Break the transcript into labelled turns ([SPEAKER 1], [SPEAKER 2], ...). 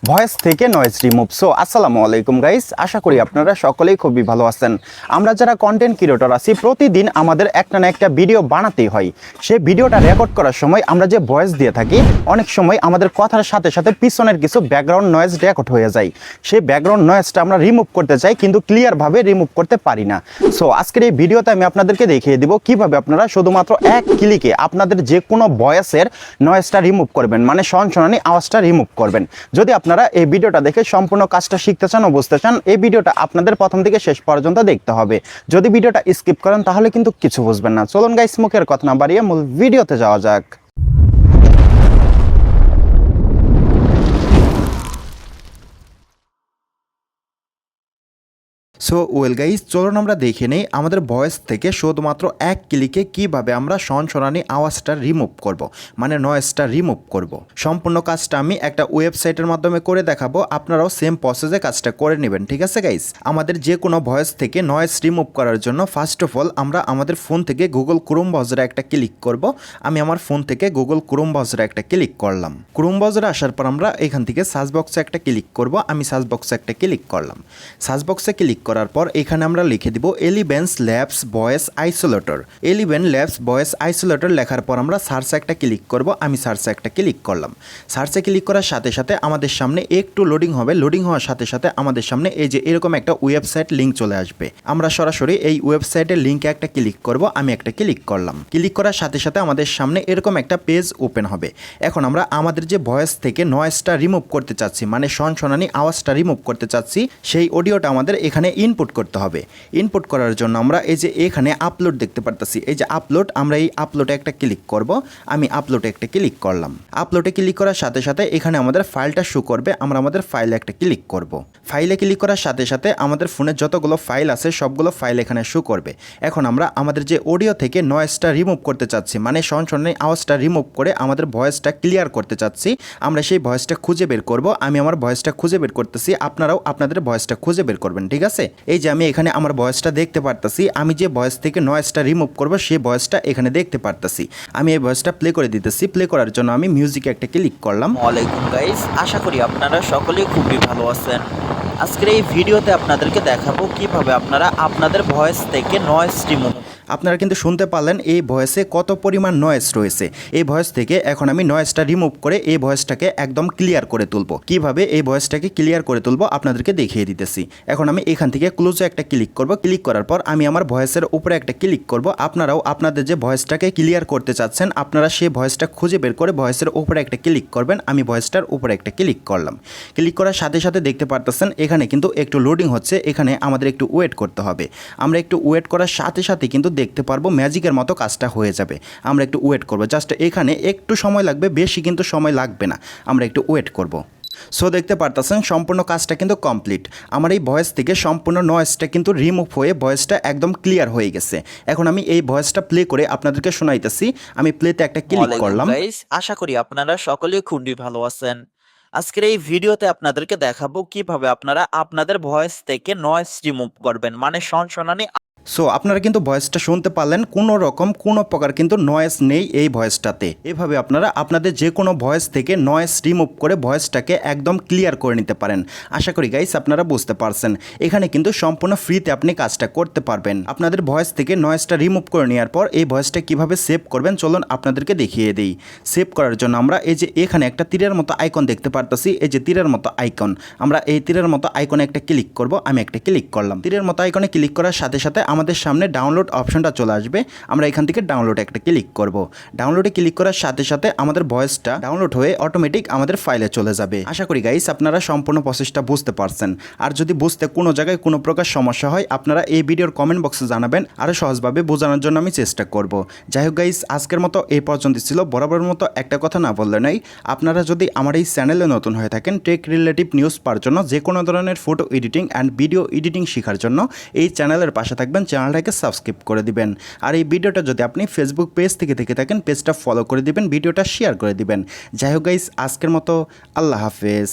[SPEAKER 1] Voice থেকে noise remove. So আসসালামু আলাইকুম গাইস, আশা করি আপনারা সকলেই খুবই ভালো আছেন। আমরা যারা কন্টেন্ট ক্রিয়েটর আছি প্রতিদিন আমাদের একটা না একটা ভিডিও বানাতেই হয়। সেই ভিডিওটা রেকর্ড করার সময় আমরা যে ভয়েস দিয়ে থাকি অনেক সময় আমাদের কথার সাথে সাথে পিছনের কিছু ব্যাকগ্রাউন্ড নয়েজ রেকর্ড হয়ে যায়। সেই ব্যাকগ্রাউন্ড নয়েজটা আমরা রিমুভ করতে চাই কিন্তু ক্লিয়ারভাবে রিমুভ করতে পারি না। সো আজকের এই ভিডিওতে আমি আপনাদেরকে দেখিয়ে দিব কিভাবে আপনারা শুধুমাত্র এক ক্লিকে আপনাদের যে কোনো ভয়েসের নয়েজটা রিমুভ করবেন, মানে শনশনানি আওয়াজটা রিমুভ করবেন। যদি আপনারা এই ভিডিওটা দেখে সম্পূর্ণ কাজটা শিখতে চান ও বুঝতে চান, এই ভিডিওটা আপনাদের প্রথম থেকে শেষ পর্যন্ত দেখতে হবে। যদি ভিডিওটা স্কিপ করেন তাহলে কিন্তু কিছু বুঝবেন না। চলুন গাইস, মুখের কথা না বাড়িয়ে মূল ভিডিওতে যাওয়া যাক। সো ওয়েল গাইস, চলুন আমরা দেখে নেই আমাদের ভয়েস থেকে শুধুমাত্র এক ক্লিকে কিভাবে আমরা শনশনানি আওয়াজটা রিমুভ করব, মানে নয়েজটা রিমুভ করব। সম্পূর্ণ কাজটা আমি একটা ওয়েবসাইটের মাধ্যমে করে দেখাবো, আপনারাও সেম প্রসেসে কাজটা করে নেবেন। ঠিক আছে গাইস, আমাদের যে কোনো ভয়েস থেকে নয়েজ রিমুভ করার জন্য ফার্স্ট অফ অল আমরা আমাদের ফোন থেকে গুগল ক্রোম ব্রাউজারে একটা ক্লিক করব। আমি আমার ফোন থেকে গুগল ক্রোম ব্রাউজারে একটা ক্লিক করলাম। ক্রোম ব্রাউজারে আসার পর আমরা এখান থেকে সার্চ বক্সে একটা ক্লিক করব। আমি সার্চ বক্সে একটা ক্লিক করলাম। সার্চ বক্সে ক্লিক করার পর এখানে আমরা লিখে দিব elevens labs voice isolator. Eleven labs voice isolator লেখার পর আমরা সার্চে একটা ক্লিক করব। আমি সার্চে একটা ক্লিক করলাম। সার্চে ক্লিক করার সাথে সাথে আমাদের সামনে একটু লোডিং হবে। লোডিং হওয়ার সাথে সাথে আমাদের সামনে এই যে এরকম একটা ওয়েবসাইট লিঙ্ক চলে আসবে। আমরা সরাসরি এই ওয়েবসাইটের লিঙ্কে একটা ক্লিক করব। আমি একটা ক্লিক করলাম। ক্লিক করার সাথে সাথে আমাদের সামনে এরকম একটা পেজ ওপেন হবে। এখন আমরা আমাদের যে ভয়েস থেকে নয়েজটা রিমুভ করতে চাচ্ছি, মানে শনশনানি আওয়াজটা রিমুভ করতে চাচ্ছি, সেই অডিওটা আমাদের এখানে ইনপুট করতে হবে। ইনপুট করার জন্য আমরা এই যে এখানে আপলোড দেখতে পারতেছি, এই যে আপলোড, আমরা এই আপলোডে একটা ক্লিক করব। আমি আপলোডে একটা ক্লিক করলাম। আপলোডে ক্লিক করার সাথে সাথে এখানে আমাদের ফাইলটা শো করবে। আমরা আমাদের ফাইলে একটা ক্লিক করব। ফাইলে ক্লিক করার সাথে সাথে আমাদের ফোনে যতগুলো ফাইল আছে সবগুলো ফাইল এখানে শো করবে। এখন আমরা আমাদের যে অডিও থেকে নয়েজটা রিমুভ করতে চাচ্ছি, মানে শনশনানি আওয়াজটা রিমুভ করে আমাদের ভয়েসটা ক্লিয়ার করতে চাচ্ছি, আমরা সেই ভয়েসটা খুঁজে বের করব। আমি আমার ভয়েসটা খুঁজে বের করতেছি, আপনারাও আপনাদের ভয়েসটা খুঁজে বের করবেন। ঠিক আছে, এই যে আমি এখানে আমার ভয়েসটা দেখতে পারতেছি। আমি যে ভয়েস থেকে নয়েজটা রিমুভ করব সেই ভয়েসটা এখানে দেখতে পারতেছি। আমি এই ভয়েসটা প্লে করে দিতেছি। প্লে করার জন্য আমি মিউজিকে একটা ক্লিক করলাম।
[SPEAKER 2] ওয়ালাইকুম গাইস, আশা করি আপনারা সকলেই খুবই ভালো আছেন। আজকের এই ভিডিওতে আপনাদেরকে দেখাবো কিভাবে আপনারা আপনাদের ভয়েস থেকে নয়েজ রিমুভ।
[SPEAKER 1] আপনারা কিন্তু শুনতে পারলেন এই ভয়েসে কত পরিমাণ নয়েজ রয়েছে। এই ভয়েস থেকে এখন আমি নয়েজটা রিমুভ করে এই ভয়েসটাকে একদম ক্লিয়ার করে তুলব। কিভাবে এই ভয়েসটাকে ক্লিয়ার করে তুলব আপনাদেরকে দেখিয়ে দিতেছি। এখন আমি এখান থেকে ক্লোজে একটা ক্লিক করব। ক্লিক করার পর আমি আমার ভয়েসের উপরে একটা ক্লিক করব। আপনারাও আপনাদের যে ভয়েসটাকে ক্লিয়ার করতে চাচ্ছেন আপনারা সেই ভয়েসটা খুঁজে বের করে ভয়েসের উপরে একটা ক্লিক করবেন। আমি ভয়েসটার উপরে একটা ক্লিক করলাম। ক্লিক করার সাথে সাথে দেখতে পারতেছেন এখানে কিন্তু একটু লোডিং হচ্ছে। এখানে আমাদের একটু ওয়েট করতে হবে। আমরা একটু ওয়েট করার সাথে সাথে কিন্তু দেখতে পারবো ম্যাজিকের মতো কাজটা হয়ে যাবে। আমরা একটু ওয়েট করব, জাস্ট এখানে একটু সময় লাগবে, বেশি কিন্তু সময় লাগবে না। আমরা একটু ওয়েট করব। সো দেখতে পারতেছেন সম্পূর্ণ কাজটা কিন্তু কমপ্লিট। আমার এই ভয়েস থেকে সম্পূর্ণ নয়েজটা কিন্তু রিমুভ হয়ে ভয়েসটা একদম ক্লিয়ার হয়ে গেছে। এখন আমি এই ভয়েসটা প্লে করে আপনাদেরকে শোনাইতেছি। আমি প্লেতে একটা ক্লিক করলাম।
[SPEAKER 2] গাইস, আশা করি আপনারা সকলেই খুবই ভালো আছেন। আজকের এই ভিডিওতে আপনাদেরকে দেখাবো কিভাবে আপনারা আপনাদের ভয়েস থেকে নয়েজ রিমুভ করবেন, মানে শনশনানি।
[SPEAKER 1] সো আপনারা কিন্তু ভয়েসটা শুনতে পারলেন, কোনো রকম কোনো প্রকার কিন্তু নয়েজ নেই এই ভয়েসটাতে। এভাবে আপনারা আপনাদের যে কোনো ভয়েস থেকে নয়েজ রিমুভ করে ভয়েসটাকে একদম ক্লিয়ার করে নিতে পারেন। আশা করি গাইস আপনারা বুঝতে পারছেন। এখানে কিন্তু সম্পূর্ণ ফ্রিতে আপনি কাজটা করতে পারবেন। আপনাদের ভয়েস থেকে নয়েজটা রিমুভ করে নেওয়ার পর এই ভয়েসটা কিভাবে সেভ করবেন চলুন আপনাদেরকে দেখিয়ে দিই। সেভ করার জন্য আমরা এই যে এখানে একটা তীরের মতো আইকন দেখতে পারতেছি, এই যে তীরের মতো আইকন, আমরা এই তীরের মতো আইকনে একটা ক্লিক করব। আমি একটা ক্লিক করলাম। তীরের মতো আইকনে ক্লিক করার সাথে সাথে আমাদের সামনে ডাউনলোড অপশনটা চলে আসবে। আমরা এখান থেকে ডাউনলোডে একটা ক্লিক করব। ডাউনলোডে ক্লিক করার সাথে সাথে আমাদের ভয়েসটা ডাউনলোড হয়ে অটোমেটিক আমাদের ফাইলে চলে যাবে। আশা করি গাইস আপনারা সম্পূর্ণ প্রসেসটা বুঝতে পারছেন। আর যদি বুঝতে কোনো জায়গায় কোনো প্রকার সমস্যা হয় আপনারা এই ভিডিওর কমেন্ট বক্সে জানাবেন, আরও সহজভাবে বোঝানোর জন্য আমি চেষ্টা করব। যাই হোক গাইস, আজকের মতো এই পর্যন্ত ছিল। বরাবরের মতো একটা কথা না বললে নয়, আপনারা যদি আমার এই চ্যানেলে নতুন হয়ে থাকেন টেক রিলেটিভ নিউজ পাওয়ার জন্য, যে কোনো ধরনের photo editing and video editing শেখার জন্য এই চ্যানেলের পাশে থাকবেন, চ্যানেলটাকে সাবস্ক্রাইব করে দিবেন। আর এই ভিডিওটা যদি আপনি ফেসবুক পেজ থেকে দেখে থাকেন পেজটা ফলো করে দিবেন, ভিডিওটা শেয়ার করে দিবেন। যাই হোক গাইস, আজকের মতো আল্লাহ হাফেজ।